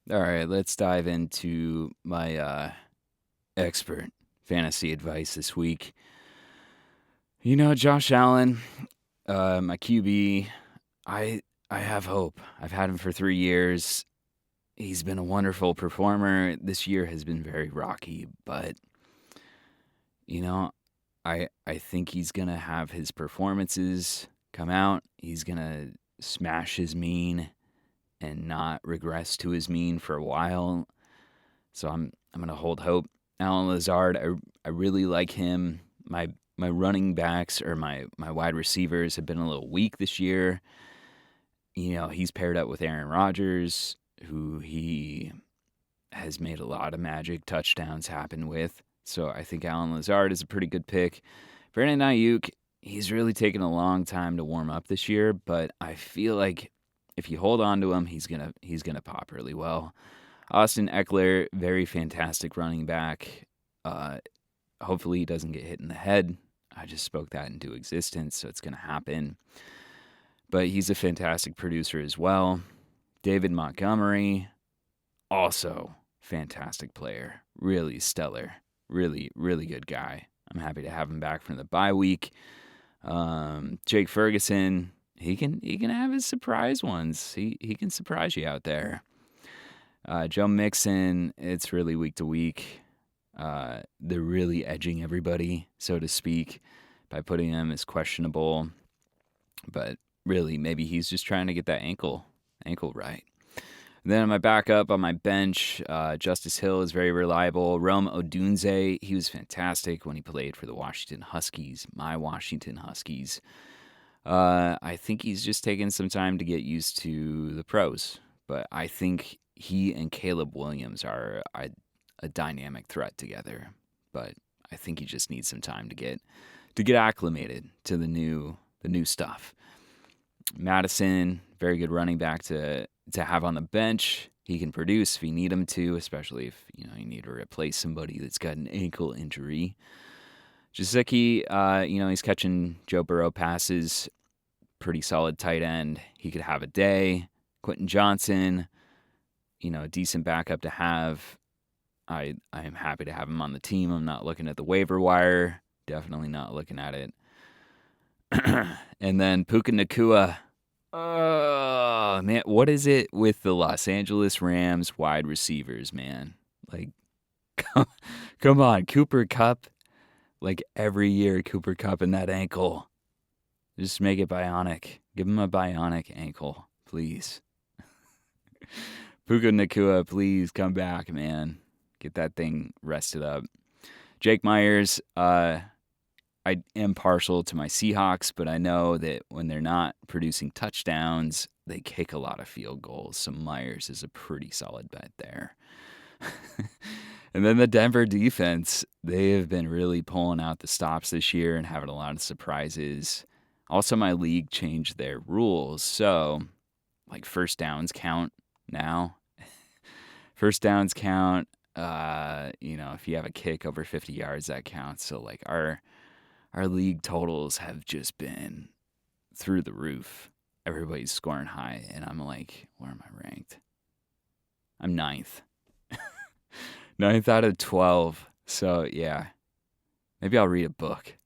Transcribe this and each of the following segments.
All right, let's dive into my expert fantasy advice this week. Josh Allen, my QB. I I have hope. I've had him for 3 years. He's been a wonderful performer. This year has been very rocky, but you know, I think he's gonna have his performances come out. He's gonna smash his mean and not regress to his mean for a while. So I'm gonna hold hope. Alan Lazard, I really like him. My running backs or my wide receivers have been a little weak this year. He's paired up with Aaron Rodgers, who he has made a lot of magic touchdowns happen with. So I think Alan Lazard is a pretty good pick. Brandon Ayuk, he's really taken a long time to warm up this year, but I feel like if you hold on to him, he's gonna pop really well. Austin Eckler, very fantastic running back. Uh, Hopefully, he doesn't get hit in the head. I just spoke that into existence, so it's going to happen. But he's a fantastic producer as well. David Montgomery, also fantastic player. Really stellar. Really, really good guy. I'm happy to have him back from the bye week. Jake Ferguson, he can have his surprise ones. He can surprise you out there. Joe Mixon, it's really week to week. They're really edging everybody, so to speak, by putting him as questionable. But really, maybe he's just trying to get that ankle right. And then on my backup, on my bench, Justice Hill is very reliable. Rome Odunze, he was fantastic when he played for the Washington Huskies, my Washington Huskies. I think he's just taking some time to get used to the pros, but I think he and Caleb Williams are a dynamic threat together. But I think he just needs some time to get acclimated to the new stuff. Madison, very good running back to have on the bench. He can produce if you need him to, especially if you need to replace somebody that's got an ankle injury. Jaceki, he's catching Joe Burrow passes, pretty solid tight end. He could have a day. Quentin Johnson, a decent backup to have. I am happy to have him on the team. I'm not looking at the waiver wire. Definitely not looking at it. And then Puka Nakua. Oh, man. What is it with the Los Angeles Rams wide receivers, man? Like, come on. Cooper Cup. Like every year, Cooper Cup and that ankle. Just make it bionic. Give him a bionic ankle, please. Puka Nakua, please come back, man. Get that thing rested up. Jake Myers, I am partial to my Seahawks, but I know that when they're not producing touchdowns, they kick a lot of field goals. So Myers is a pretty solid bet there. And then the Denver defense, they have been really pulling out the stops this year and having a lot of surprises. Also, my league changed their rules. So, like, first downs count now. First downs count. If you have a kick over 50 yards, that counts. So, like, our league totals have just been through the roof. Everybody's scoring high, and I'm like, where am I ranked? I'm ninth. Ninth out of 12. So, yeah, maybe I'll read a book.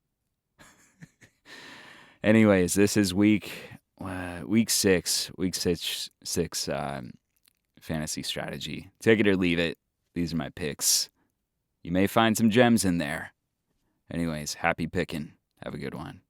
Anyways, this is week six, fantasy strategy. Take it or leave it. These are my picks. You may find some gems in there. Anyways, happy picking. Have a good one.